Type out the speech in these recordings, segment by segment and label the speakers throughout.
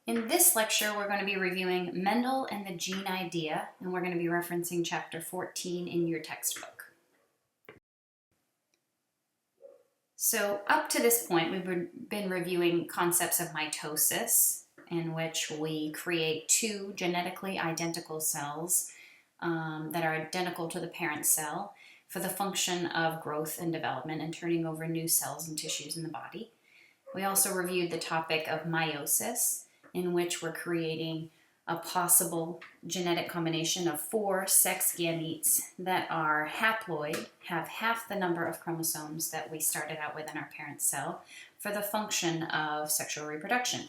Speaker 1: In this lecture, we're going to be reviewing Mendel and the gene idea, and we're going to be referencing chapter 14 in your textbook. So up to this point, we've been reviewing concepts of mitosis, in which we create two genetically identical cells that are identical to the parent cell for the function of growth and development and turning over new cells and tissues in the body. We also reviewed the topic of meiosis, in which we're creating a possible genetic combination of 4 sex gametes that are haploid, have half the number of chromosomes that we started out with in our parent cell for the function of sexual reproduction.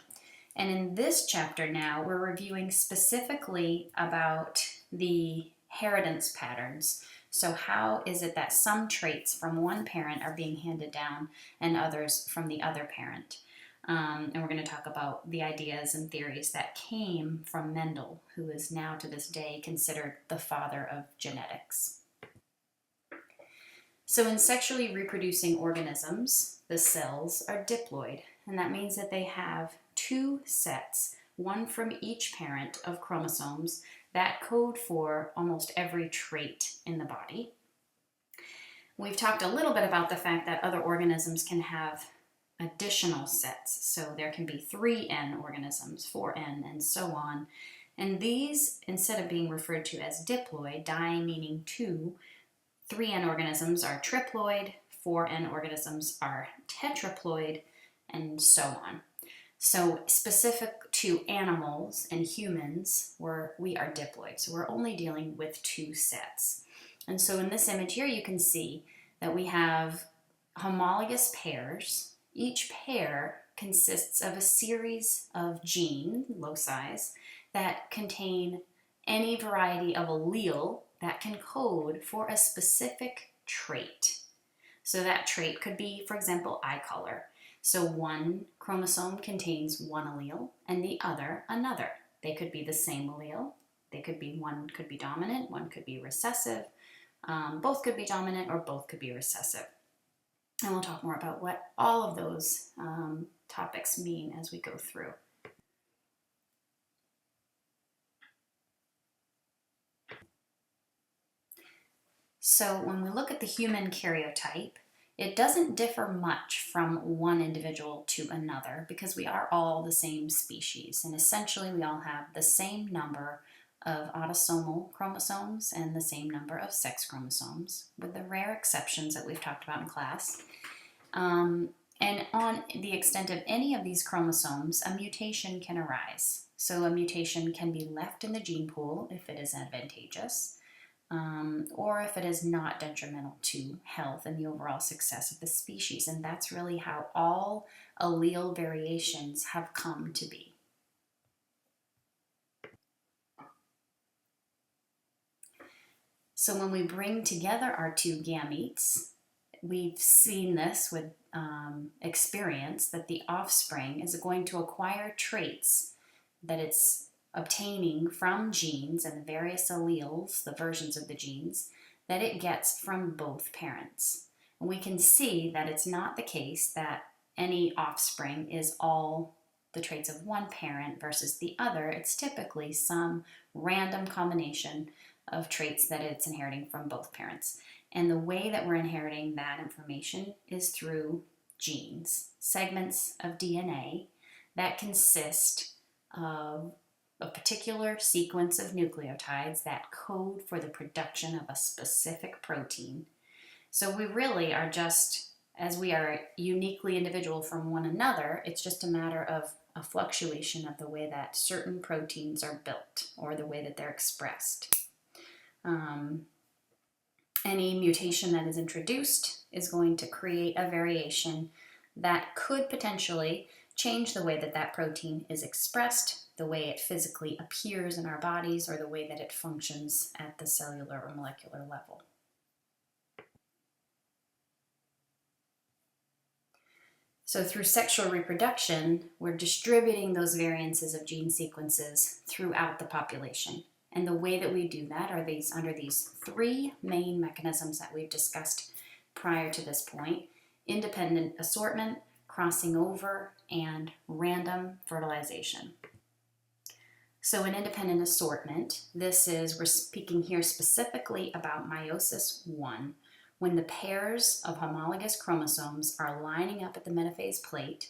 Speaker 1: And in this chapter now, we're reviewing specifically about the inheritance patterns. So how is it that some traits from one parent are being handed down and others from the other parent? And we're going to talk about the ideas and theories that came from Mendel, who is now to this day considered the father of genetics. So in sexually reproducing organisms, the cells are diploid, and that means that they have 2 sets, one from each parent, of chromosomes that code for almost every trait in the body. We've talked a little bit about the fact that other organisms can have additional sets. So there can be 3N organisms, 4N, and so on. And these, instead of being referred to as diploid, di meaning 2, 3N organisms are triploid, 4N organisms are tetraploid, and so on. So specific to animals and humans, we are diploid. So we're only dealing with 2 sets. And so in this image here, you can see that we have homologous pairs. Each pair consists of a series of gene loci that contain any variety of allele that can code for a specific trait. So that trait could be, for example, eye color. So one chromosome contains one allele and the other another. They could be the same allele. One could be dominant, one could be recessive. Both could be dominant or both could be recessive. And we'll talk more about what all of those topics mean as we go through. So when we look at the human karyotype, it doesn't differ much from one individual to another because we are all the same species. And essentially we all have the same number of autosomal chromosomes and the same number of sex chromosomes, with the rare exceptions that we've talked about in class. And on the extent of any of these chromosomes, a mutation can arise. So a mutation can be left in the gene pool if it is advantageous, or if it is not detrimental to health and the overall success of the species. And that's really how all allele variations have come to be. So when we bring together our 2 gametes, we've seen this with experience that the offspring is going to acquire traits that it's obtaining from genes and the various alleles, the versions of the genes, that it gets from both parents. And we can see that it's not the case that any offspring is all the traits of one parent versus the other. It's typically some random combination of traits that it's inheriting from both parents. And the way that we're inheriting that information is through genes, segments of DNA that consist of a particular sequence of nucleotides that code for the production of a specific protein. So we really are just, as we are uniquely individual from one another, it's just a matter of a fluctuation of the way that certain proteins are built or the way that they're expressed. Any mutation that is introduced is going to create a variation that could potentially change the way that that protein is expressed, the way it physically appears in our bodies, or the way that it functions at the cellular or molecular level. So through sexual reproduction, we're distributing those variances of gene sequences throughout the population. And the way that we do that are under these 3 main mechanisms that we've discussed prior to this point: independent assortment, crossing over, and random fertilization. So an independent assortment, we're speaking here specifically about meiosis 1, when the pairs of homologous chromosomes are lining up at the metaphase plate.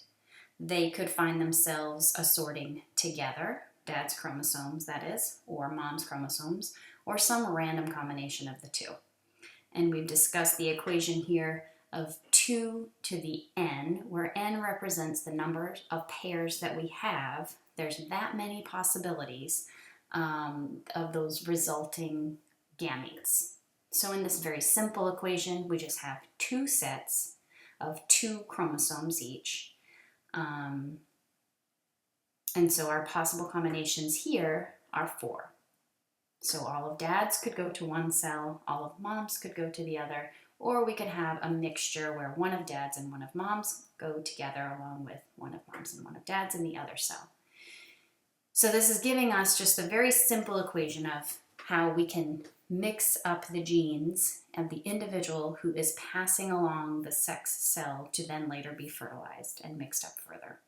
Speaker 1: They could find themselves assorting together, dad's chromosomes that is, or mom's chromosomes, or some random combination of the two. And we've discussed the equation here of 2 to the n, where n represents the number of pairs that we have. There's that many possibilities of those resulting gametes. So in this very simple equation, we just have 2 sets of 2 chromosomes each. And so our possible combinations here are 4. So all of dad's could go to one cell, all of mom's could go to the other, or we could have a mixture where one of dad's and one of mom's go together along with one of mom's and one of dad's in the other cell. So this is giving us just a very simple equation of how we can mix up the genes of the individual who is passing along the sex cell to then later be fertilized and mixed up further.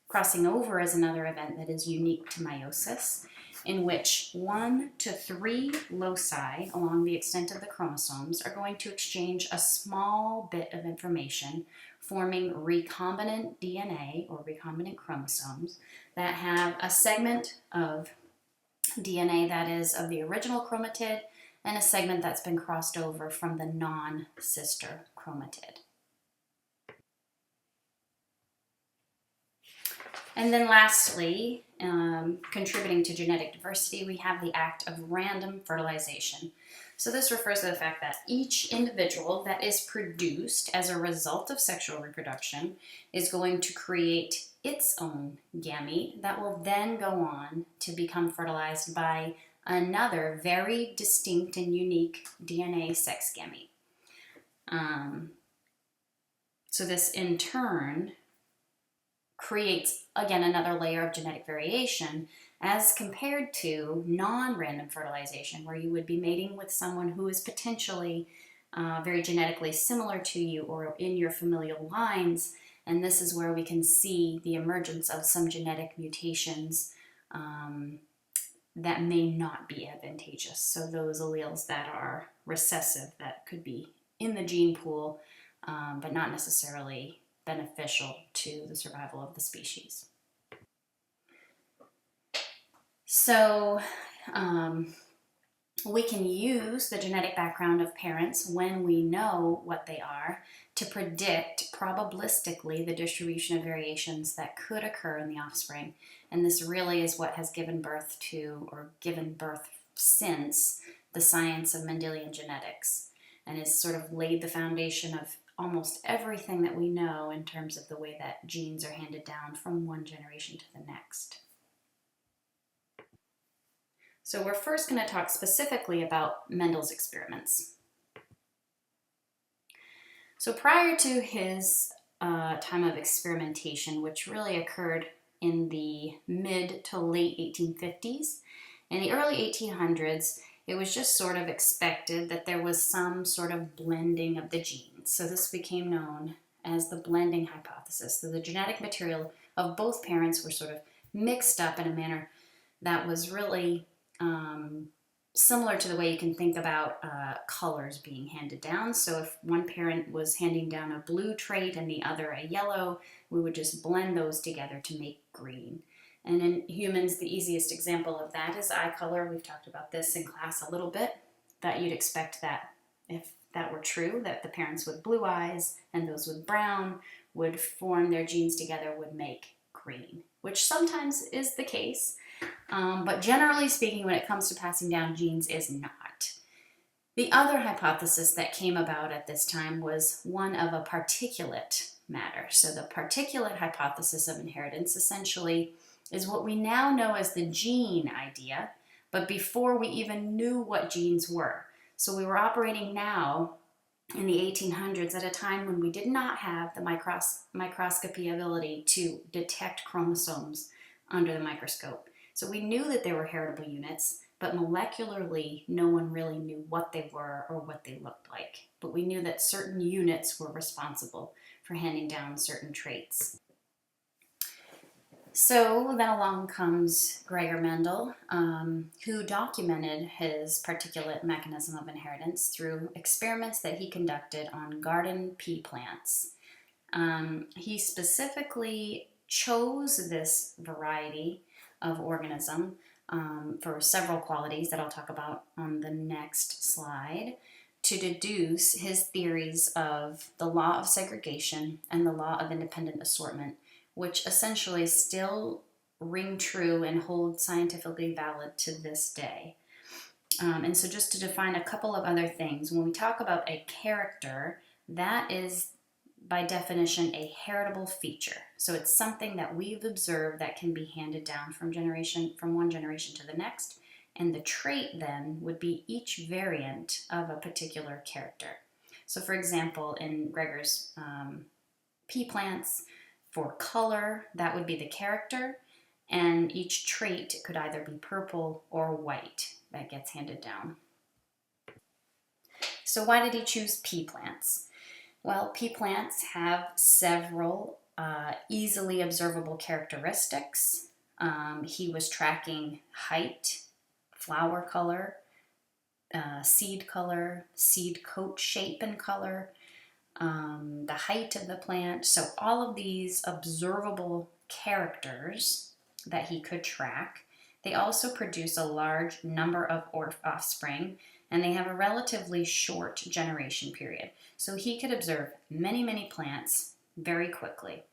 Speaker 1: Crossing over is another event that is unique to meiosis, in which 1 to 3 loci along the extent of the chromosomes are going to exchange a small bit of information, forming recombinant DNA or recombinant chromosomes that have a segment of DNA that is of the original chromatid and a segment that's been crossed over from the non-sister chromatid. And then lastly, contributing to genetic diversity, we have the act of random fertilization. So this refers to the fact that each individual that is produced as a result of sexual reproduction is going to create its own gamete that will then go on to become fertilized by another very distinct and unique DNA sex gamete. So this in turn creates, again, another layer of genetic variation as compared to non-random fertilization, where you would be mating with someone who is potentially very genetically similar to you or in your familial lines. And this is where we can see the emergence of some genetic mutations that may not be advantageous. So those alleles that are recessive, that could be in the gene pool, but not necessarily beneficial to the survival of the species. So we can use the genetic background of parents when we know what they are to predict probabilistically the distribution of variations that could occur in the offspring. And this really is what has given birth to, or given birth since, the science of Mendelian genetics, and has sort of laid the foundation of almost everything that we know in terms of the way that genes are handed down from one generation to the next. So we're first going to talk specifically about Mendel's experiments. So prior to his time of experimentation, which really occurred in the mid to late 1850s, in the early 1800s, it was just sort of expected that there was some sort of blending of the genes. So this became known as the blending hypothesis. So the genetic material of both parents were sort of mixed up in a manner that was really similar to the way you can think about colors being handed down. So if one parent was handing down a blue trait and the other a yellow, we would just blend those together to make green. And in humans, the easiest example of that is eye color. We've talked about this in class a little bit, that you'd expect that if that were true, that the parents with blue eyes and those with brown would form their genes together, would make green, which sometimes is the case. But generally speaking, when it comes to passing down genes, is not. The other hypothesis that came about at this time was one of a particulate matter. So the particulate hypothesis of inheritance essentially is what we now know as the gene idea, but before we even knew what genes were. So we were operating now in the 1800s at a time when we did not have the microscopy ability to detect chromosomes under the microscope. So we knew that they were heritable units, but molecularly, no one really knew what they were or what they looked like. But we knew that certain units were responsible for handing down certain traits. So then along comes Gregor Mendel, who documented his particulate mechanism of inheritance through experiments that he conducted on garden pea plants. He specifically chose this variety of organism for several qualities that I'll talk about on the next slide to deduce his theories of the law of segregation and the law of independent assortment, which essentially still ring true and hold scientifically valid to this day. And so just to define a couple of other things, when we talk about a character, that is by definition a heritable feature. So it's something that we've observed that can be handed down from one generation to the next. And the trait then would be each variant of a particular character. So for example, in Gregor's pea plants, for color, that would be the character, and each trait could either be purple or white that gets handed down. So why did he choose pea plants? Well, pea plants have several easily observable characteristics. He was tracking height, flower color, seed coat shape and color, the height of the plant. So all of these observable characters that he could track. They also produce a large number of offspring, and they have a relatively short generation period. So he could observe many, many plants very quickly.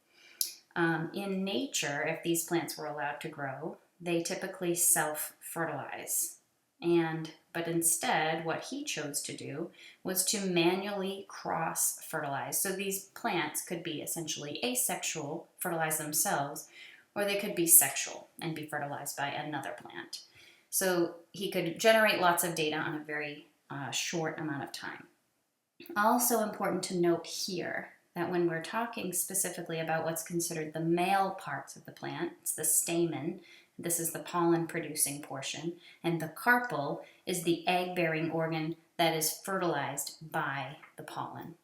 Speaker 1: In nature, if these plants were allowed to grow, they typically self-fertilize. But instead, what he chose to do was to manually cross-fertilize. So these plants could be essentially asexual, fertilize themselves, or they could be sexual and be fertilized by another plant. So he could generate lots of data on a very short amount of time. Also important to note here that when we're talking specifically about what's considered the male parts of the plant, it's the stamen. This is the pollen-producing portion, and the carpel is the egg-bearing organ that is fertilized by the pollen.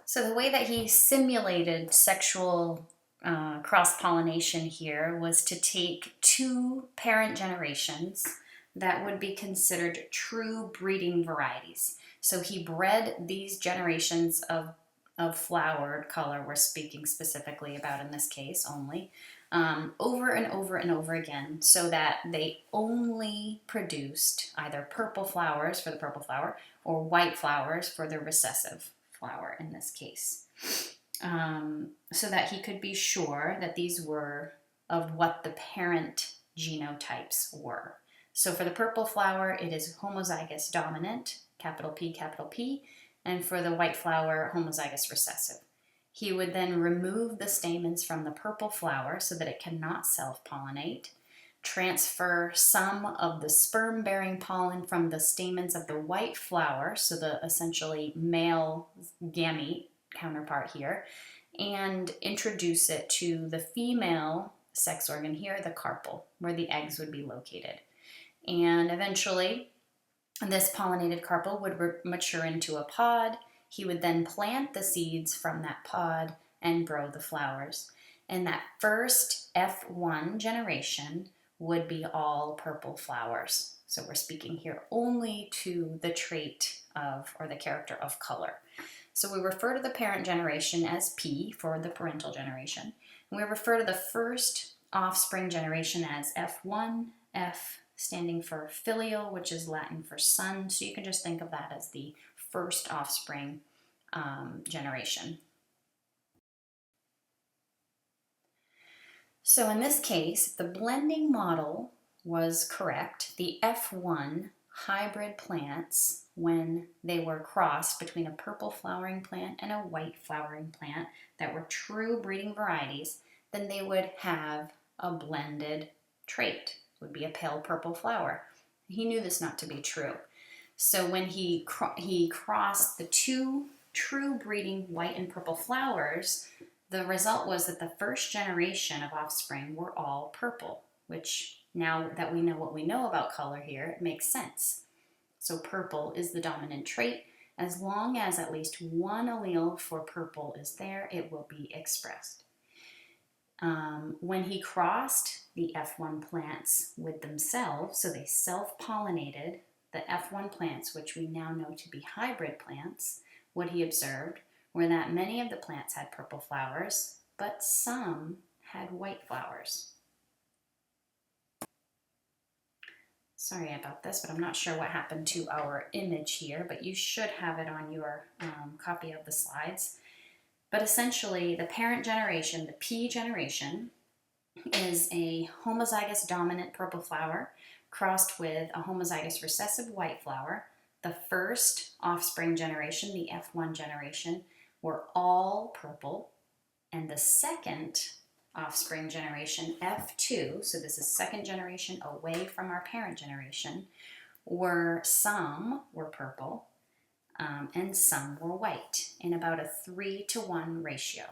Speaker 1: So the way that he simulated sexual cross-pollination here was to take two parent generations that would be considered true breeding varieties. So he bred these generations of flowered color, we're speaking specifically about in this case only, over and over and over again, so that they only produced either purple flowers for the purple flower or white flowers for the recessive flower in this case, so that he could be sure that these were of what the parent genotypes were. So for the purple flower, it is homozygous dominant, capital P, and for the white flower, homozygous recessive. He would then remove the stamens from the purple flower so that it cannot self-pollinate, transfer some of the sperm-bearing pollen from the stamens of the white flower, so the essentially male gamete counterpart here, and introduce it to the female sex organ here, the carpel, where the eggs would be located. And eventually, this pollinated carpel would mature into a pod. He would then plant the seeds from that pod and grow the flowers. And that first F1 generation would be all purple flowers. So we're speaking here only to the trait of, or the character of color. So we refer to the parent generation as P for the parental generation. And we refer to the first offspring generation as F1, F standing for filial, which is Latin for son. So you can just think of that as the first offspring generation. So in this case, the blending model was correct. The F1 hybrid plants, when they were crossed between a purple flowering plant and a white flowering plant that were true breeding varieties, then they would have a blended trait. It would be a pale purple flower. He knew this not to be true. So when he crossed the two true breeding white and purple flowers, the result was that the first generation of offspring were all purple, which now that we know what we know about color here, it makes sense. So purple is the dominant trait. As long as at least one allele for purple is there, it will be expressed. When he crossed the F1 plants with themselves, so they self-pollinated the F1 plants, which we now know to be hybrid plants, what he observed were that many of the plants had purple flowers, but some had white flowers. Sorry about this, but I'm not sure what happened to our image here, but you should have it on your copy of the slides. But essentially, the parent generation, the P generation, is a homozygous dominant purple flower crossed with a homozygous recessive white flower. The first offspring generation, the F1 generation, were all purple, and the second offspring generation, F2, so this is second generation away from our parent generation, some were purple and some were white in about a 3-to-1 ratio.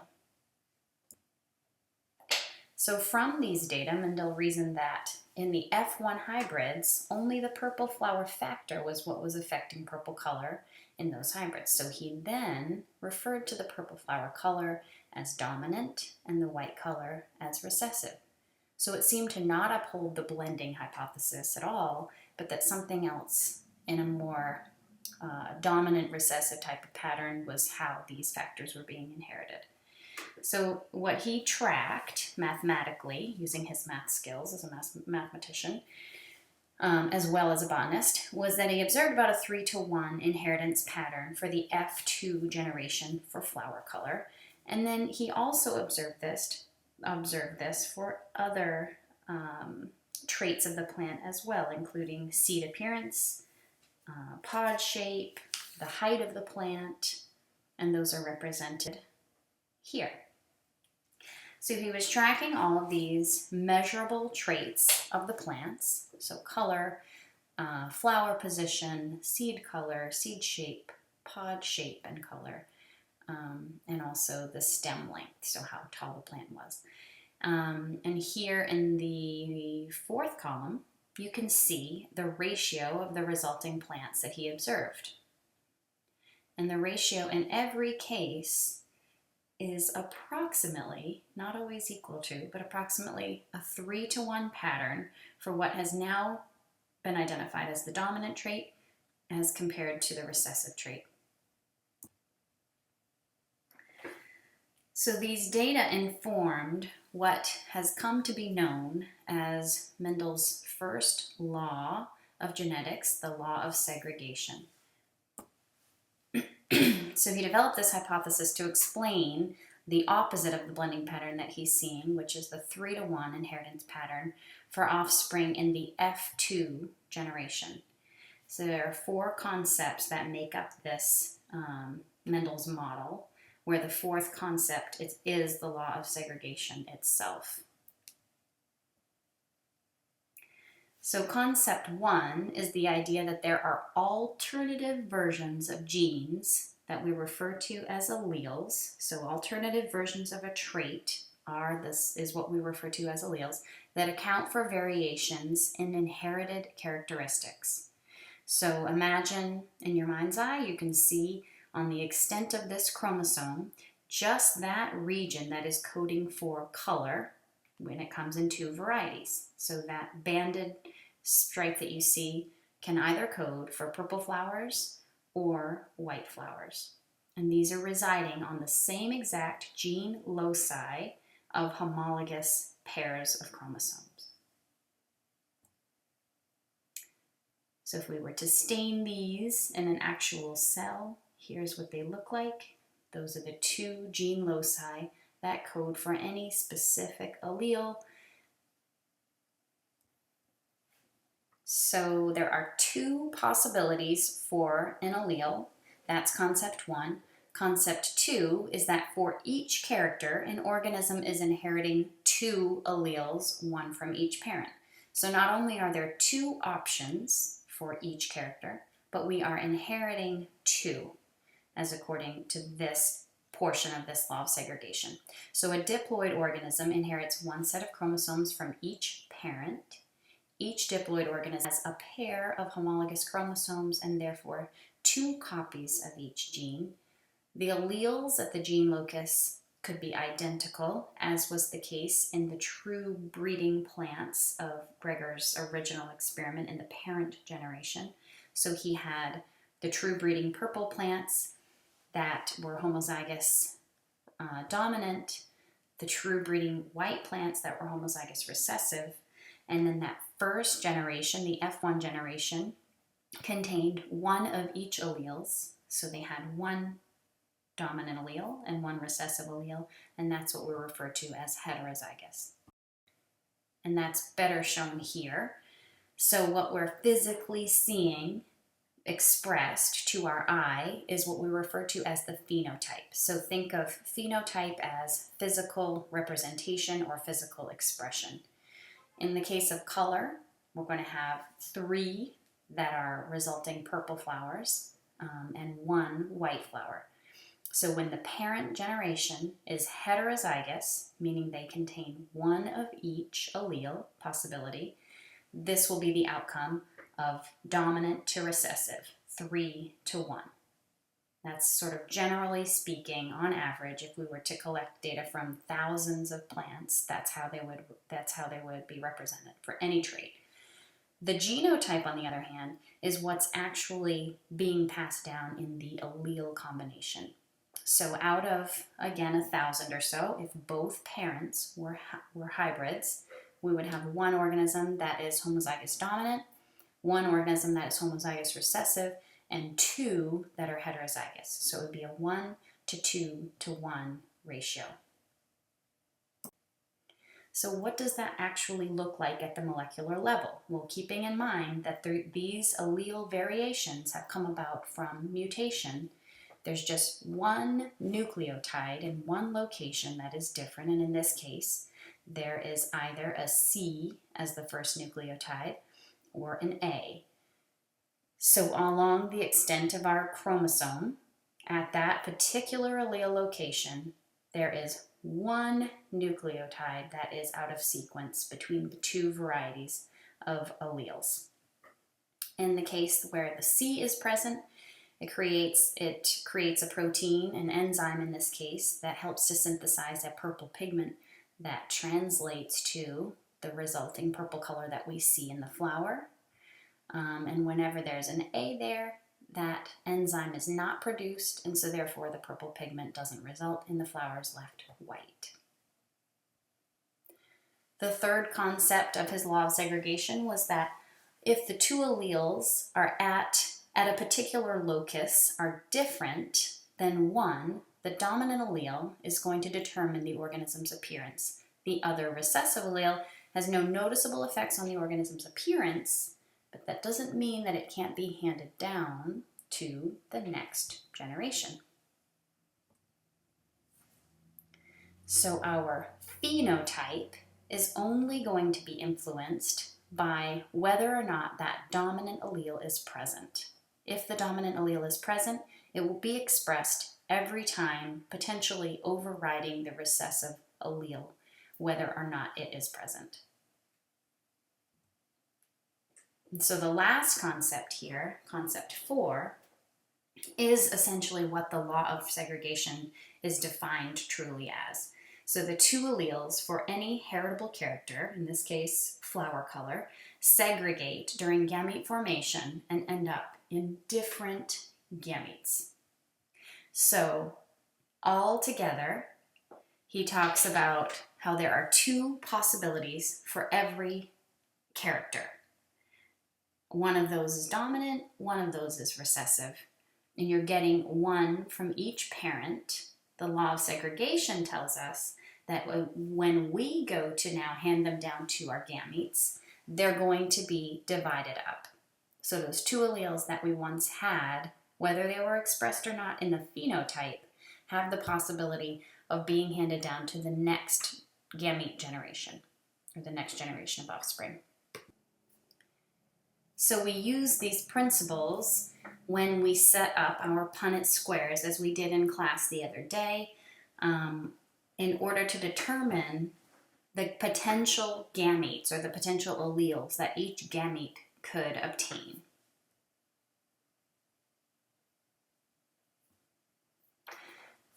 Speaker 1: So from these data, Mendel reasoned that in the F1 hybrids, only the purple flower factor was what was affecting purple color in those hybrids. So he then referred to the purple flower color as dominant and the white color as recessive. So it seemed to not uphold the blending hypothesis at all, but that something else in a more dominant recessive type of pattern was how these factors were being inherited. So what he tracked mathematically, using his math skills as a mathematician, as well as a botanist, was that he observed about a 3-to-1 inheritance pattern for the F2 generation for flower color. And then he also observed this for other traits of the plant as well, including seed appearance, pod shape, the height of the plant, and those are represented here. So he was tracking all of these measurable traits of the plants, so color, flower position, seed color, seed shape, pod shape and color, and also the stem length, so how tall the plant was. And here in the fourth column, you can see the ratio of the resulting plants that he observed. And the ratio in every case is approximately, not always equal to, but approximately a 3-to-1 pattern for what has now been identified as the dominant trait as compared to the recessive trait. So these data informed what has come to be known as Mendel's first law of genetics, the law of segregation. So he developed this hypothesis to explain the opposite of the blending pattern that he's seeing, which is the 3-to-1 inheritance pattern for offspring in the F2 generation. So there are 4 concepts that make up this Mendel's model, where the fourth concept is the law of segregation itself. So concept 1 is the idea that there are alternative versions of genes that we refer to as alleles. So alternative versions of a trait is what we refer to as alleles that account for variations in inherited characteristics. So imagine in your mind's eye, you can see on the extent of this chromosome, just that region that is coding for color when it comes in 2 varieties. So that banded stripe that you see can either code for purple flowers or white flowers. And these are residing on the same exact gene loci of homologous pairs of chromosomes. So if we were to stain these in an actual cell, here's what they look like. Those are the 2 gene loci that code for any specific allele. So there are 2 possibilities for an allele. That's concept 1. Concept 2 is that for each character, an organism is inheriting 2 alleles, 1 from each parent. So not only are there 2 options for each character, but we are inheriting 2, as according to this portion of this law of segregation. So a diploid organism inherits 1 set of chromosomes from each parent. Each diploid organism has a pair of homologous chromosomes and therefore 2 copies of each gene. The alleles at the gene locus could be identical, as was the case in the true breeding plants of Gregor's original experiment in the parent generation. So he had the true breeding purple plants that were homozygous dominant, the true breeding white plants that were homozygous recessive, and then that first generation, the F1 generation, contained one of each alleles. So they had one dominant allele and one recessive allele, and that's what we refer to as heterozygous. And that's better shown here. So what we're physically seeing expressed to our eye is what we refer to as the phenotype. So think of phenotype as physical representation or physical expression. In the case of color, we're going to have 3 that are resulting purple flowers and 1 white flower. So when the parent generation is heterozygous, meaning they contain one of each allele possibility, this will be the outcome of dominant to recessive, 3 to 1. That's sort of generally speaking, on average, if we were to collect data from thousands of plants, that's how they would be represented for any trait. The genotype, on the other hand, is what's actually being passed down in the allele combination. So out of, again, 1,000 or so, if both parents were hybrids, we would have one organism that is homozygous dominant, one organism that is homozygous recessive, and 2 that are heterozygous. So it would be a 1 to 2 to 1 ratio. So what does that actually look like at the molecular level? Well, keeping in mind that these allele variations have come about from mutation, there's just one nucleotide in one location that is different, and in this case, there is either a C as the first nucleotide or an A. So along the extent of our chromosome, at that particular allele location, there is one nucleotide that is out of sequence between the 2 varieties of alleles. In the case where the C is present, it creates a protein, an enzyme in this case, that helps to synthesize a purple pigment that translates to the resulting purple color that we see in the flower. And whenever there's an A there, that enzyme is not produced, and so therefore the purple pigment doesn't result and the flower is left white. The third concept of his law of segregation was that if the 2 alleles are at a particular locus are different than one, the dominant allele is going to determine the organism's appearance. The other recessive allele has no noticeable effects on the organism's appearance, but that doesn't mean that it can't be handed down to the next generation. So our phenotype is only going to be influenced by whether or not that dominant allele is present. If the dominant allele is present, it will be expressed every time, potentially overriding the recessive allele, whether or not it is present. And so the last concept here, concept 4, is essentially what the law of segregation is defined truly as. So the 2 alleles for any heritable character, in this case flower color, segregate during gamete formation and end up in different gametes. So all together, he talks about how there are 2 possibilities for every character. One of those is dominant, one of those is recessive, and you're getting one from each parent. The law of segregation tells us that when we go to now hand them down to our gametes, they're going to be divided up. So those 2 alleles that we once had, whether they were expressed or not in the phenotype, have the possibility of being handed down to the next gamete generation, or the next generation of offspring. So we use these principles when we set up our Punnett squares, as we did in class the other day, in order to determine the potential gametes or the potential alleles that each gamete could obtain.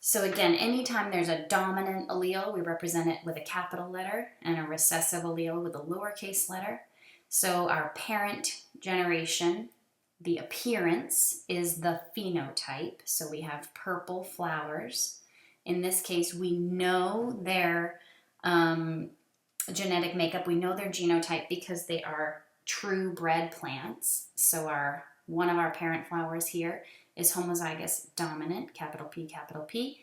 Speaker 1: So again, anytime there's a dominant allele, we represent it with a capital letter, and a recessive allele with a lowercase letter. So our parent generation, the appearance is the phenotype. So we have purple flowers. In this case, we know their genetic makeup. We know their genotype because they are true bred plants. So one of our parent flowers here is homozygous dominant, capital P, capital P.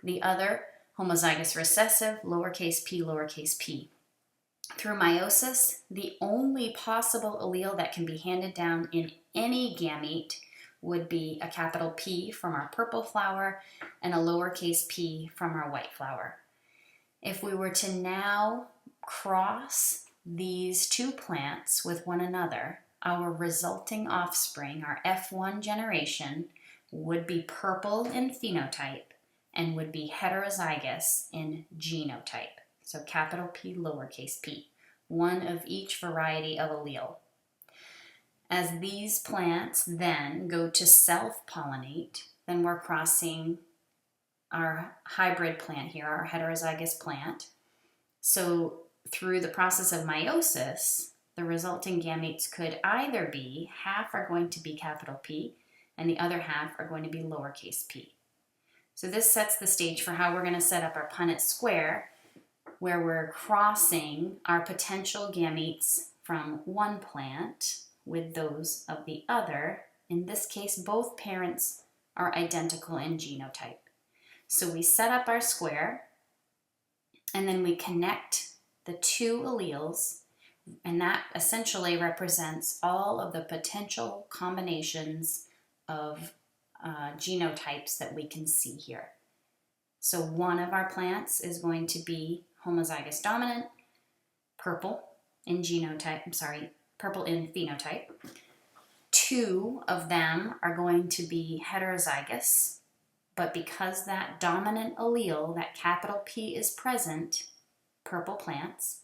Speaker 1: The other, homozygous recessive, lowercase p, lowercase p. Through meiosis, the only possible allele that can be handed down in any gamete would be a capital P from our purple flower and a lowercase p from our white flower. If we were to now cross these two plants with one another, our resulting offspring, our F1 generation, would be purple in phenotype and would be heterozygous in genotype. So capital P, lowercase p, one of each variety of allele. As these plants then go to self-pollinate, then we're crossing our hybrid plant here, our heterozygous plant. So through the process of meiosis, the resulting gametes could either be, half are going to be capital P and the other half are going to be lowercase p. So this sets the stage for how we're going to set up our Punnett square, where we're crossing our potential gametes from one plant with those of the other. In this case, both parents are identical in genotype. So we set up our square, and then we connect the two alleles, and that essentially represents all of the potential combinations of genotypes that we can see here. So one of our plants is going to be homozygous dominant, purple in genotype, purple in phenotype. Two of them are going to be heterozygous, but because that dominant allele, that capital P, is present, purple plants,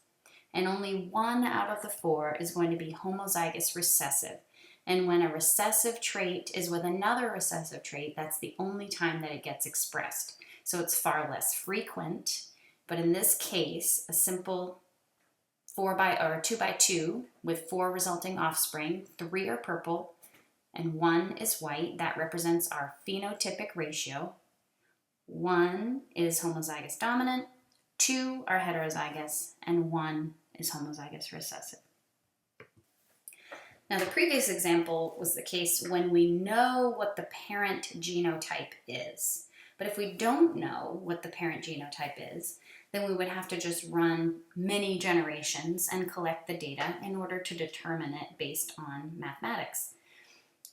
Speaker 1: and only one out of the four is going to be homozygous recessive. And when a recessive trait is with another recessive trait, that's the only time that it gets expressed. So it's far less frequent, but in this case, a simple 2x2 with 4 resulting offspring, 3 are purple and 1 is white. That represents our phenotypic ratio. 1 is homozygous dominant, 2 are heterozygous, and 1 is homozygous recessive. Now, the previous example was the case when we know what the parent genotype is. But if we don't know what the parent genotype is, then we would have to just run many generations and collect the data in order to determine it based on mathematics.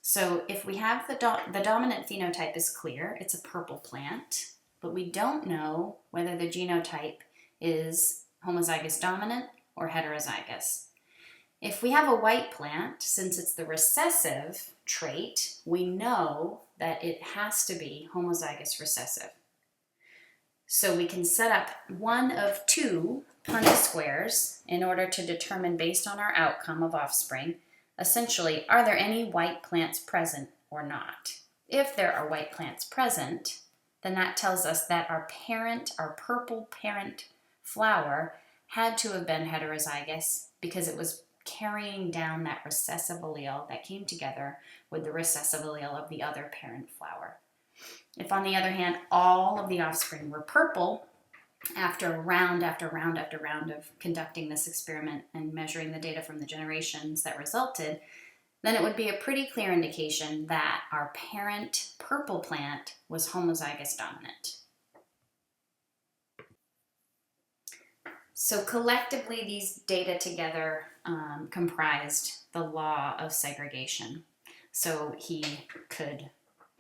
Speaker 1: So if we have the dominant phenotype is clear, it's a purple plant, but we don't know whether the genotype is homozygous dominant or heterozygous. If we have a white plant, since it's the recessive trait, we know that it has to be homozygous recessive. So we can set up one of 2 Punnett squares in order to determine, based on our outcome of offspring, essentially, are there any white plants present or not? If there are white plants present, then that tells us that our purple parent flower, had to have been heterozygous because it was carrying down that recessive allele that came together with the recessive allele of the other parent flower. If, on the other hand, all of the offspring were purple, after round after round after round of conducting this experiment and measuring the data from the generations that resulted, then it would be a pretty clear indication that our parent purple plant was homozygous dominant. So collectively, these data together comprised the law of segregation. So he could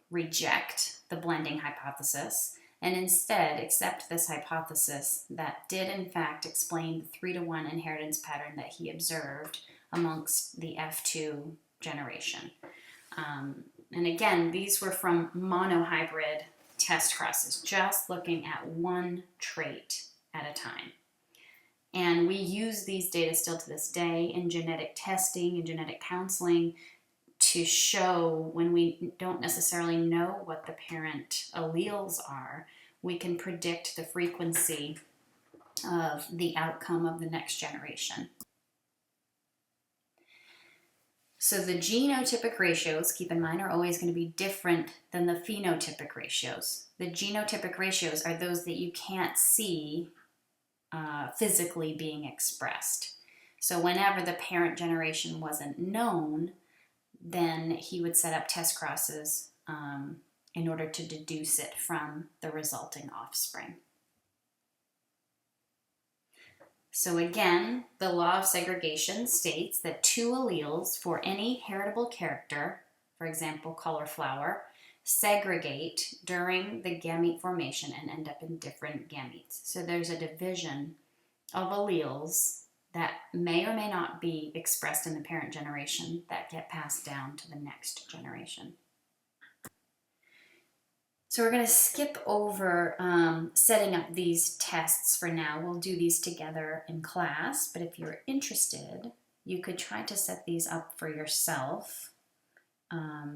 Speaker 1: reject the blending hypothesis and instead accept this hypothesis that did in fact explain the 3-to-1 inheritance pattern that he observed amongst the F2 generation. And again, these were from monohybrid test crosses, just looking at one trait at a time. And we use these data still to this day in genetic testing and genetic counseling to show when we don't necessarily know what the parent alleles are, we can predict the frequency of the outcome of the next generation. So the genotypic ratios, keep in mind, are always going to be different than the phenotypic ratios. The genotypic ratios are those that you can't see physically being expressed. So whenever the parent generation wasn't known, then he would set up test crosses in order to deduce it from the resulting offspring. So again, the law of segregation states that two alleles for any heritable character, for example, cauliflower, segregate during the gamete formation and end up in different gametes. So there's a division of alleles that may or may not be expressed in the parent generation that get passed down to the next generation. So we're going to skip over setting up these tests for now. We'll do these together in class, but if you're interested, you could try to set these up for yourself,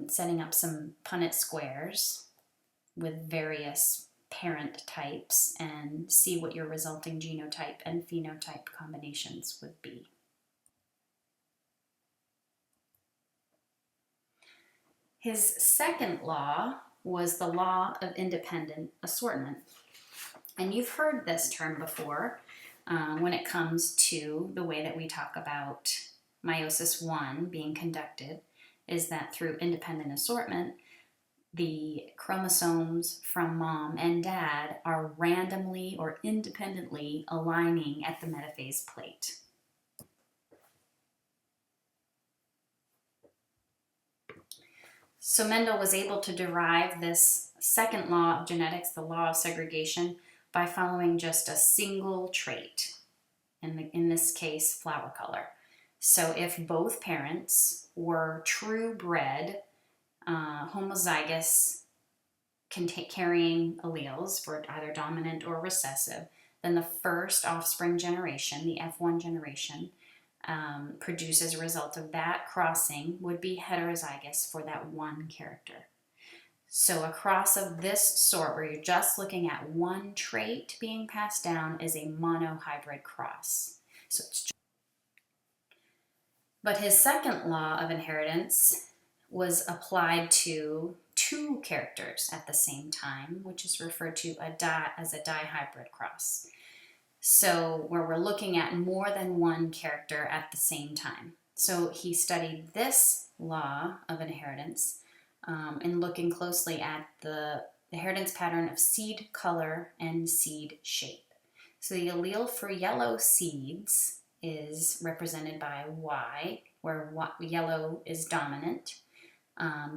Speaker 1: setting up some Punnett squares with various parent types and see what your resulting genotype and phenotype combinations would be. His second law was the law of independent assortment. And you've heard this term before when it comes to the way that we talk about meiosis 1 being conducted, is that through independent assortment, the chromosomes from mom and dad are randomly or independently aligning at the metaphase plate. So Mendel was able to derive this second law of genetics, the law of segregation, by following just a single trait, in this case, flower color. So if both parents were true-bred, homozygous, carrying alleles for either dominant or recessive, then the first offspring generation, the F1 generation, produced as a result of that crossing would be heterozygous for that one character. So a cross of this sort, where you're just looking at one trait being passed down, is a monohybrid cross. But his second law of inheritance was applied to two characters at the same time, which is referred to as a dihybrid cross. So where we're looking at more than one character at the same time. So he studied this law of inheritance and looking closely at the inheritance pattern of seed color and seed shape. So the allele for yellow seeds is represented by Y, where yellow is dominant.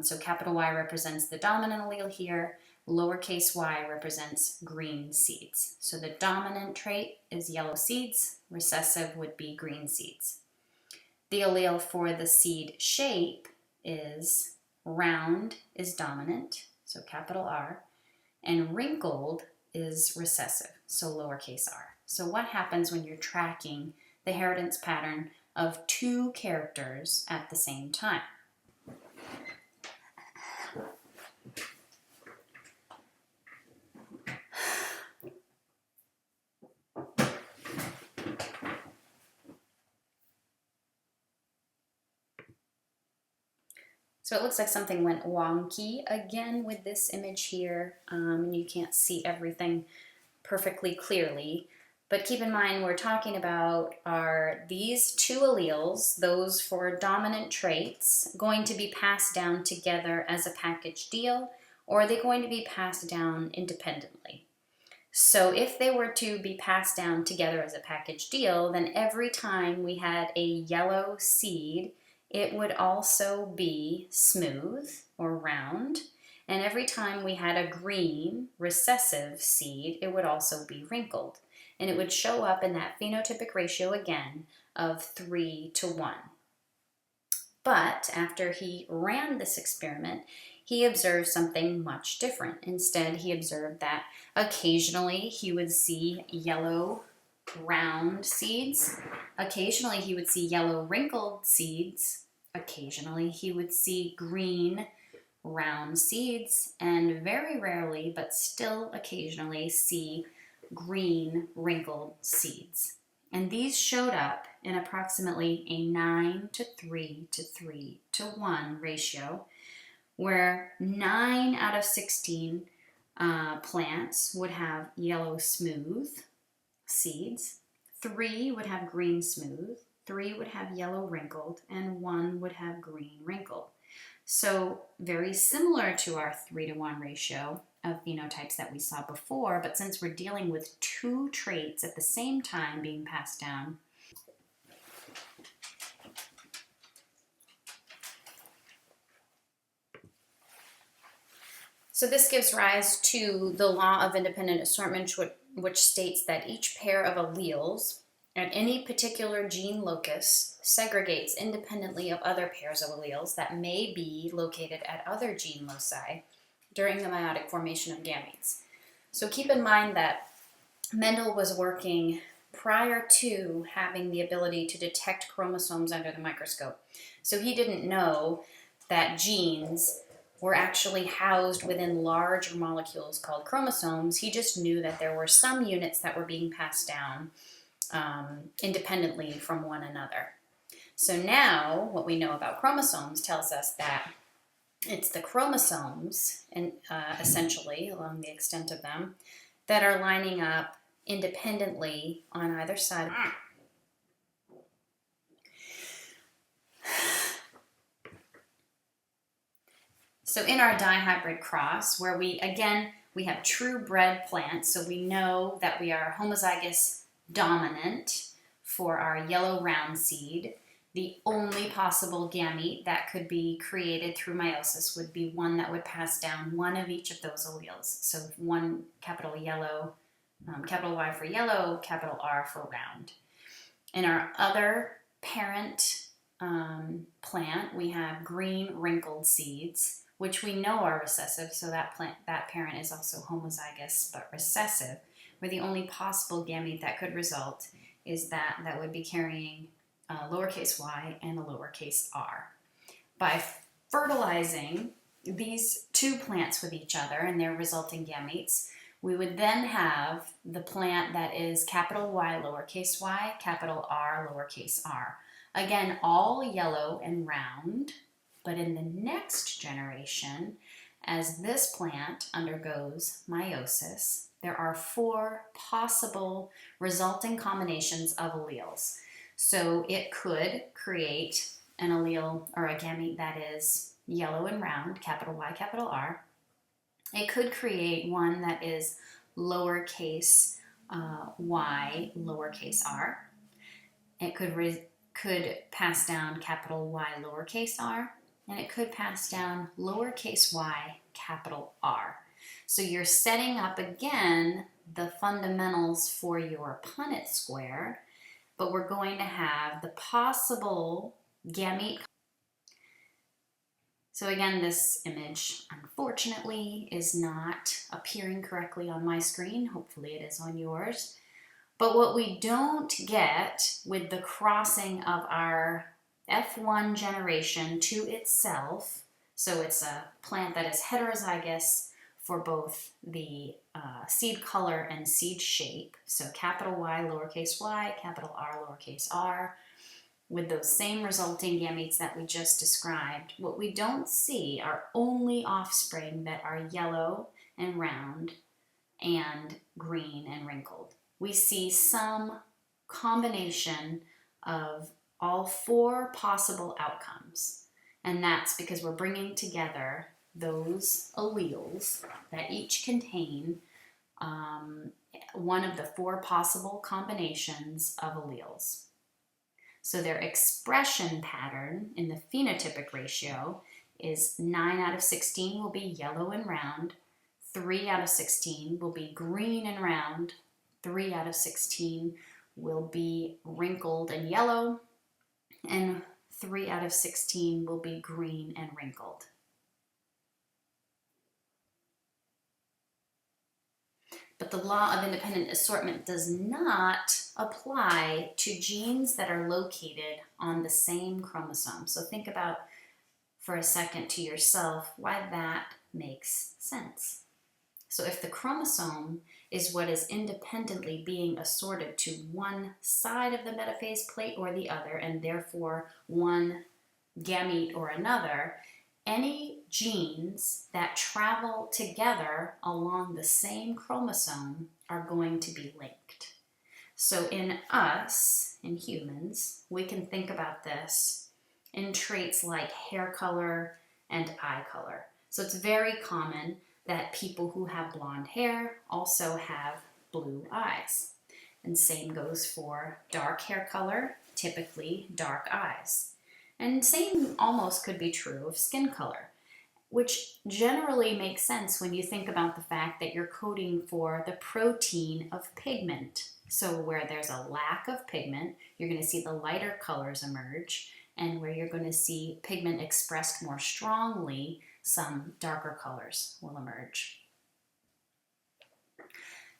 Speaker 1: So capital Y represents the dominant allele here. Lowercase y represents green seeds. So the dominant trait is yellow seeds, recessive would be green seeds. The allele for the seed shape is round is dominant, so capital R, and wrinkled is recessive, so lowercase r. So what happens when you're tracking the inheritance pattern of two characters at the same time? So it looks like something went wonky again with this image here, and you can't see everything perfectly clearly. But keep in mind, we're talking about are these two alleles, those for dominant traits, going to be passed down together as a package deal, or are they going to be passed down independently? So if they were to be passed down together as a package deal, then every time we had a yellow seed, it would also be smooth or round. And every time we had a green recessive seed, it would also be wrinkled. And it would show up in that phenotypic ratio again of 3:1. But after he ran this experiment, he observed something much different. Instead, he observed that occasionally he would see yellow round seeds. Occasionally he would see yellow wrinkled seeds. Occasionally he would see green round seeds and very rarely, but still occasionally, see green wrinkled seeds. And these showed up in approximately a 9-3 to 3-1 ratio, where 9 out of 16 plants would have yellow smooth seeds, 3 would have green smooth, 3 would have yellow wrinkled, and 1 would have green wrinkled. So very similar to our 3-to-1 ratio of phenotypes that we saw before, but since we're dealing with 2 traits at the same time being passed down, so this gives rise to the law of independent assortment, which states that each pair of alleles at any particular gene locus segregates independently of other pairs of alleles that may be located at other gene loci during the meiotic formation of gametes. So keep in mind that Mendel was working prior to having the ability to detect chromosomes under the microscope. So he didn't know that genes were actually housed within large molecules called chromosomes. He just knew that there were some units that were being passed down independently from one another. So now what we know about chromosomes tells us that it's the chromosomes, and essentially along the extent of them, that are lining up independently on either side. So in our dihybrid cross, where we have true bred plants, so we know that we are homozygous dominant for our yellow round seed. The only possible gamete that could be created through meiosis would be one that would pass down one of each of those alleles. So one capital yellow, capital Y for yellow, capital R for round. In our other parent plant, we have green wrinkled seeds, which we know are recessive, so that parent is also homozygous but recessive, where the only possible gamete that could result is that would be carrying a lowercase y and a lowercase r. By fertilizing these 2 plants with each other and their resulting gametes, we would then have the plant that is capital Y lowercase y, capital R lowercase r. Again, all yellow and round, but in the next generation, as this plant undergoes meiosis, there are 4 possible resulting combinations of alleles. So it could create an allele or a gamete that is yellow and round, capital Y, capital R. It could create one that is lowercase y, lowercase r. It could pass down capital Y, lowercase r, and it could pass down lowercase y, capital R. So you're setting up again the fundamentals for your Punnett square, but we're going to have the possible gamete. So again, this image, unfortunately, is not appearing correctly on my screen. Hopefully it is on yours. But what we don't get with the crossing of our F1 generation to itself, so it's a plant that is heterozygous for both the seed color and seed shape, so capital Y, lowercase y, capital R, lowercase r, with those same resulting gametes that we just described. What we don't see are only offspring that are yellow and round and green and wrinkled. We see some combination of all 4 possible outcomes, and that's because we're bringing together those alleles that each contain one of the 4 possible combinations of alleles. So their expression pattern in the phenotypic ratio is 9 out of 16 will be yellow and round, 3 out of 16 will be green and round, 3 out of 16 will be wrinkled and yellow, and 3 out of 16 will be green and wrinkled. But the law of independent assortment does not apply to genes that are located on the same chromosome. So think about for a second to yourself why that makes sense. So if the chromosome is what is independently being assorted to one side of the metaphase plate or the other, and therefore one gamete or another, any genes that travel together along the same chromosome are going to be linked. So in us, in humans, we can think about this in traits like hair color and eye color. So it's very common that people who have blonde hair also have blue eyes. And same goes for dark hair color, typically dark eyes. And same almost could be true of skin color, which generally makes sense when you think about the fact that you're coding for the protein of pigment. So where there's a lack of pigment, you're going to see the lighter colors emerge, and where you're going to see pigment expressed more strongly, some darker colors will emerge.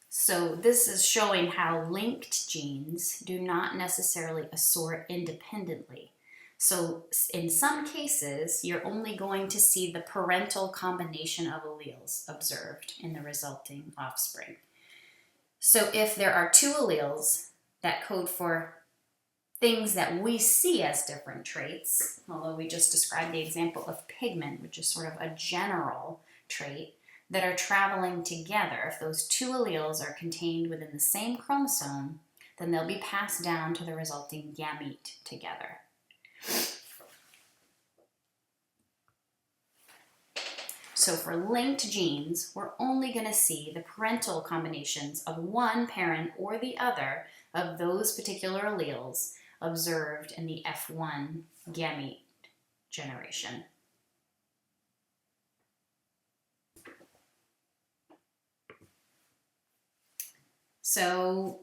Speaker 1: So this is showing how linked genes do not necessarily assort independently. So in some cases, you're only going to see the parental combination of alleles observed in the resulting offspring. So if there are two alleles that code for things that we see as different traits, although we just described the example of pigment, which is sort of a general trait, that are traveling together, if those two alleles are contained within the same chromosome, then they'll be passed down to the resulting gamete together. So for linked genes, we're only going to see the parental combinations of one parent or the other of those particular alleles observed in the F1 gamete generation. So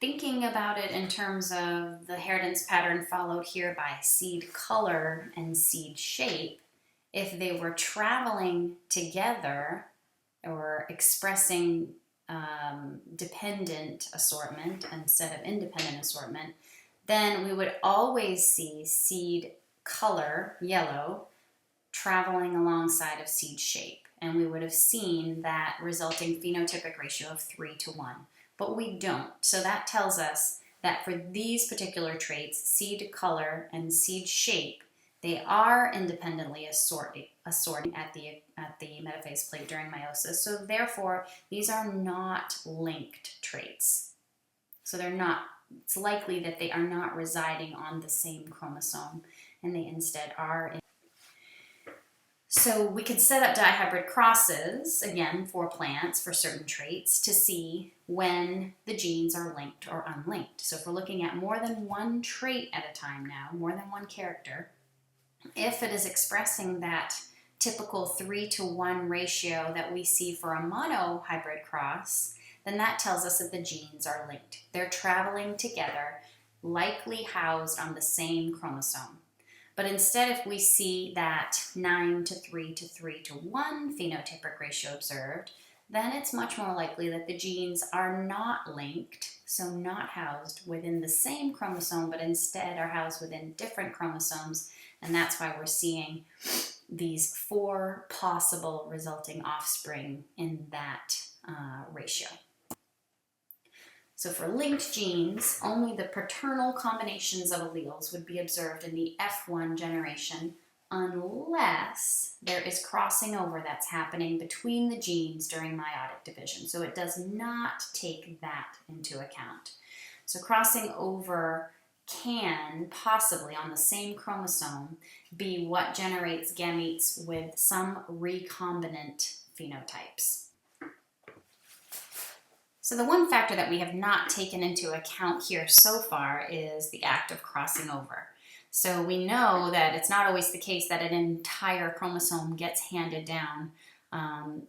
Speaker 1: thinking about it in terms of the inheritance pattern followed here by seed color and seed shape, if they were traveling together or expressing dependent assortment instead of independent assortment, then we would always see seed color, yellow, traveling alongside of seed shape. And we would have seen that resulting phenotypic ratio of 3:1. But we don't. So that tells us that for these particular traits, seed color and seed shape, they are independently assorting at the metaphase plate during meiosis. So therefore, these are not linked traits. So they're not. It's likely that they are not residing on the same chromosome, and they instead are. So we could set up dihybrid crosses, again, for plants, for certain traits, to see when the genes are linked or unlinked. So if we're looking at more than one trait at a time now, more than one character, if it is expressing that typical 3:1 ratio that we see for a monohybrid cross, then that tells us that the genes are linked. They're traveling together, likely housed on the same chromosome. But instead, if we see that 9:3 to 3:1 phenotypic ratio observed, then it's much more likely that the genes are not linked, so not housed within the same chromosome, but instead are housed within different chromosomes, and that's why we're seeing these 4 possible resulting offspring in that ratio. So for linked genes, only the paternal combinations of alleles would be observed in the F1 generation unless there is crossing over that's happening between the genes during meiotic division. So it does not take that into account. So crossing over can possibly on the same chromosome be what generates gametes with some recombinant phenotypes. So the one factor that we have not taken into account here so far is the act of crossing over. So we know that it's not always the case that an entire chromosome gets handed down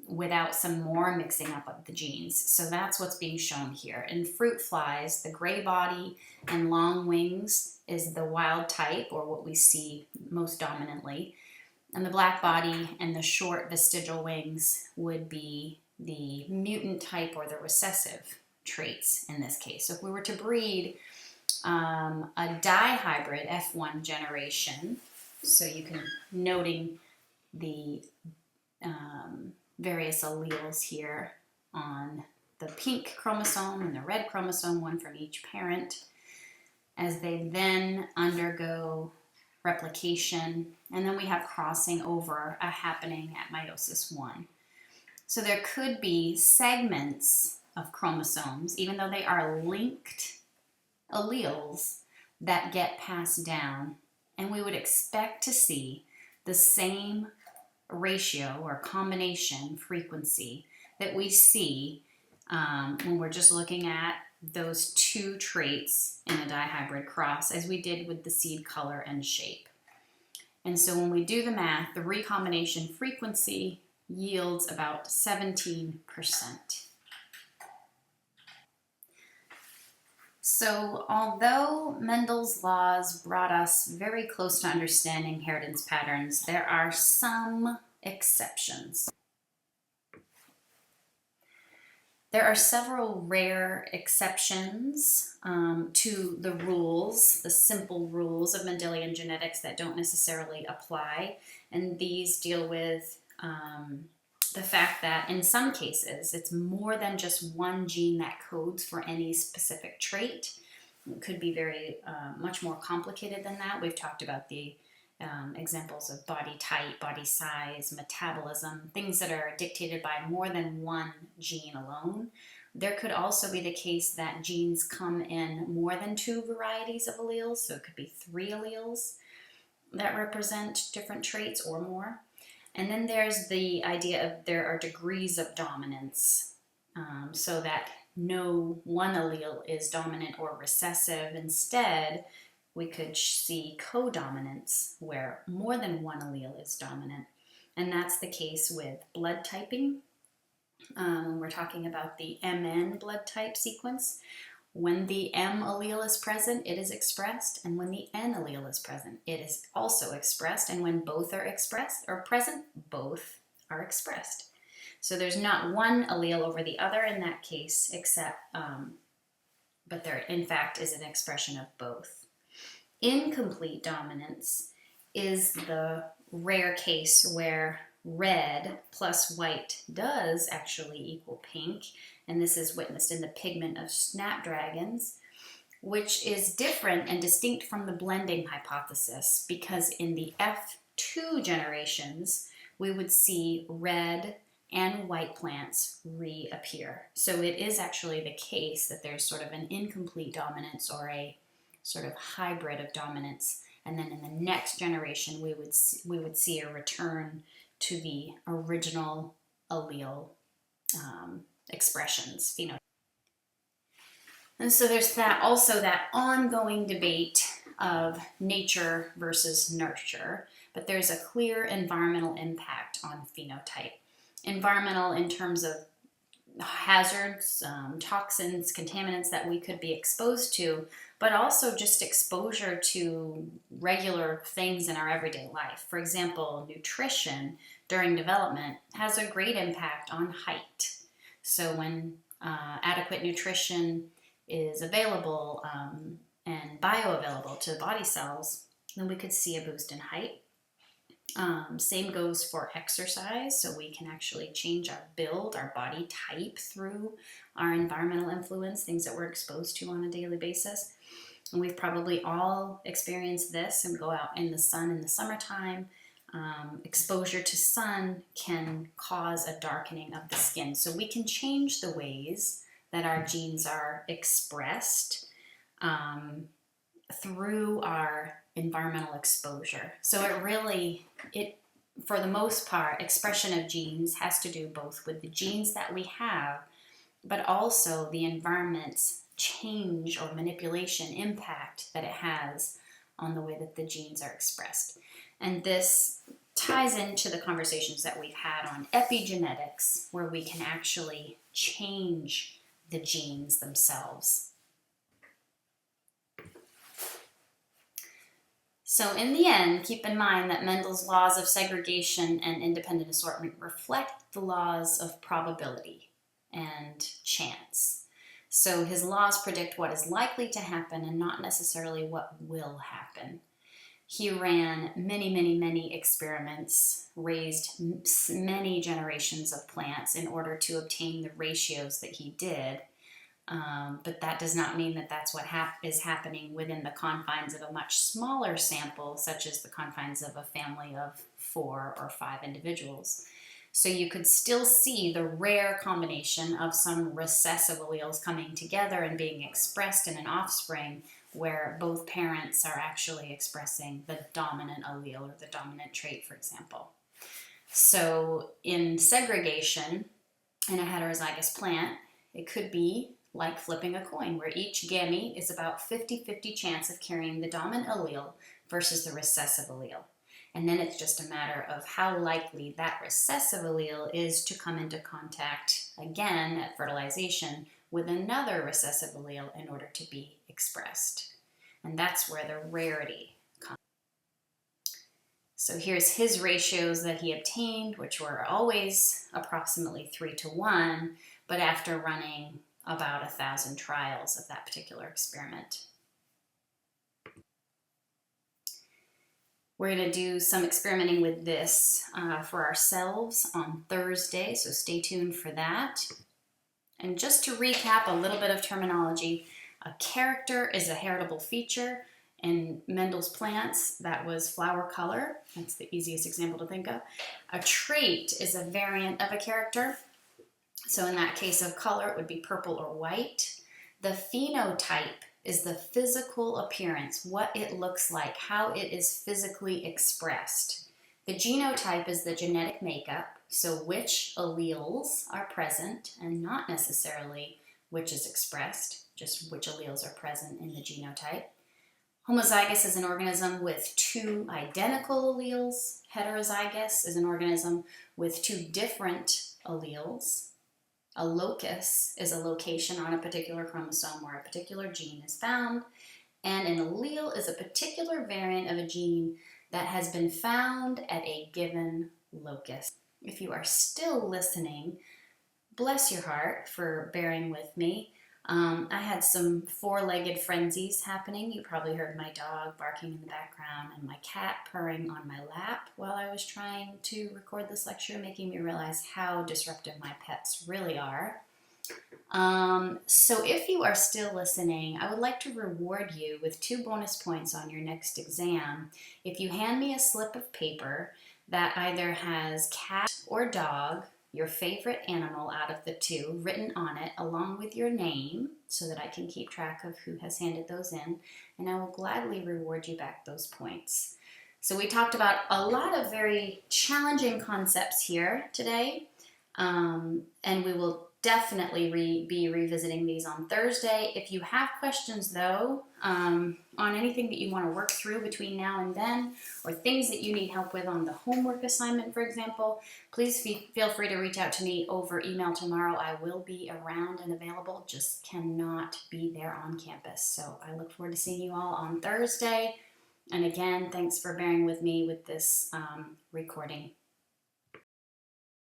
Speaker 1: without some more mixing up of the genes. So that's what's being shown here. In fruit flies, the gray body and long wings is the wild type, or what we see most dominantly. And the black body and the short vestigial wings would be the mutant type or the recessive traits in this case. So if we were to breed a dihybrid F1 generation So you can noting the various alleles here on the pink chromosome and the red chromosome, one from each parent, as they then undergo replication, and then we have crossing over happening at meiosis 1. So there could be segments of chromosomes, even though they are linked alleles, that get passed down, and we would expect to see the same ratio or combination frequency that we see when we're just looking at those two traits in a dihybrid cross, as we did with the seed color and shape. And so when we do the math, the recombination frequency yields about 17%. So although Mendel's laws brought us very close to understanding inheritance patterns, there are some exceptions. There are several rare exceptions to the rules, the simple rules of Mendelian genetics that don't necessarily apply, and these deal with the fact that in some cases it's more than just one gene that codes for any specific trait. It could be very much more complicated than that. We've talked about the examples of body type, body size, metabolism, things that are dictated by more than one gene alone. There could also be the case that genes come in more than two varieties of alleles, so it could be 3 alleles that represent different traits or more. And then there's the idea of there are degrees of dominance, so that no one allele is dominant or recessive. Instead, we could see codominance where more than one allele is dominant. And that's the case with blood typing. We're talking about the MN blood type sequence. When the M allele is present, it is expressed, and when the N allele is present, it is also expressed, and when both are expressed or present, both are expressed. So there's not one allele over the other in that case, except, but there in fact is an expression of both. Incomplete dominance is the rare case where red plus white does actually equal pink, and this is witnessed in the pigment of snapdragons, which is different and distinct from the blending hypothesis, because in the F2 generations, we would see red and white plants reappear. So it is actually the case that there's sort of an incomplete dominance or a sort of hybrid of dominance, and then in the next generation we would see a return to the original allele expressions, phenotype. And so there's that ongoing debate of nature versus nurture, but there's a clear environmental impact on phenotype. Environmental in terms of hazards, toxins, contaminants that we could be exposed to, but also just exposure to regular things in our everyday life. For example, nutrition during development has a great impact on height. So when adequate nutrition is available and bioavailable to body cells, then we could see a boost in height. Same goes for exercise, so we can actually change our build, our body type through our environmental influence, things that we're exposed to on a daily basis. And we've probably all experienced this and go out in the sun in the summertime. Exposure to sun can cause a darkening of the skin. So we can change the ways that our genes are expressed through our environmental exposure. So it for the most part, expression of genes has to do both with the genes that we have, but also the environment's change or manipulation impact that it has on the way that the genes are expressed. And this ties into the conversations that we've had on epigenetics, where we can actually change the genes themselves. So in the end, keep in mind that Mendel's laws of segregation and independent assortment reflect the laws of probability and chance. So his laws predict what is likely to happen and not necessarily what will happen. He ran many experiments, raised many generations of plants in order to obtain the ratios that he did. But that does not mean that that's what is happening within the confines of a much smaller sample, such as the confines of a family of 4 or 5 individuals. So you could still see the rare combination of some recessive alleles coming together and being expressed in an offspring where both parents are actually expressing the dominant allele or the dominant trait, for example. So in segregation in a heterozygous plant, it could be like flipping a coin, where each gamete is about 50-50 chance of carrying the dominant allele versus the recessive allele. And then it's just a matter of how likely that recessive allele is to come into contact again at fertilization with another recessive allele in order to be expressed. And that's where the rarity comes. So here's his ratios that he obtained, which were always approximately 3-to-1, but after running about 1,000 trials of that particular experiment. We're going to do some experimenting with this for ourselves on Thursday, so stay tuned for that. And just to recap a little bit of terminology, a character is a heritable feature. In Mendel's plants, that was flower color. That's the easiest example to think of. A trait is a variant of a character. So in that case of color, it would be purple or white. The phenotype is the physical appearance, what it looks like, how it is physically expressed. The genotype is the genetic makeup, so which alleles are present and not necessarily which is expressed, just which alleles are present in the genotype. Homozygous is an organism with 2 identical alleles. Heterozygous is an organism with 2 different alleles. A locus is a location on a particular chromosome where a particular gene is found, and an allele is a particular variant of a gene that has been found at a given locus. If you are still listening, bless your heart for bearing with me. I had some 4-legged frenzies happening. You probably heard my dog barking in the background and my cat purring on my lap while I was trying to record this lecture, making me realize how disruptive my pets really are. So if you are still listening, I would like to reward you with 2 bonus points on your next exam if you hand me a slip of paper that either has cat or dog, your favorite animal out of the 2, written on it along with your name so that I can keep track of who has handed those in, and I will gladly reward you back those points. So we talked about a lot of very challenging concepts here today, and we will definitely be revisiting these on Thursday. If you have questions, though, on anything that you want to work through between now and then, or things that you need help with on the homework assignment, for example, please feel free to reach out to me over email tomorrow. I will be around and available, just cannot be there on campus. So I look forward to seeing you all on Thursday. And again, thanks for bearing with me with this recording.